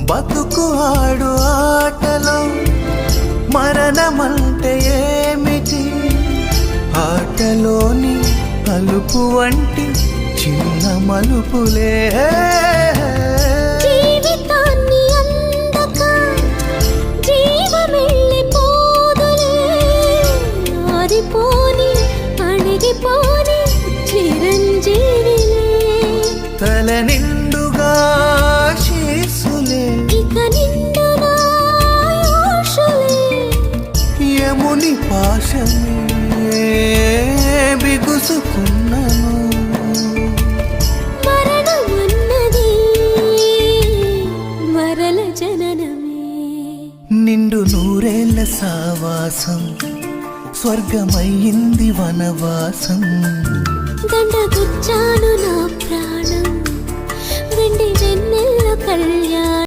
బతుకు ఆడు ఆటలో మరణమంటే ఏమిటి? ఆటలోని అలుపు వంటి చిన్న మలుపులే జీవితాన్ని అందక జీవమెళ్ళిపోదులే, ఆరిపోని అణిగిపోని చిరంజీవిలే. తల నిండుగా శీసులే, ఇక నిండునా ఆశలే. యముని పాశమే బిగుసుకున్నను. మరణమన్నది మరల జననమే. నిండు నూరేళ్ల సావాసం స్వర్గమయ్యింది వనవాసం. దండగుచ్చాను నా ప్రాణం, వెండి వెన్నెల్ల కళ్యాణం.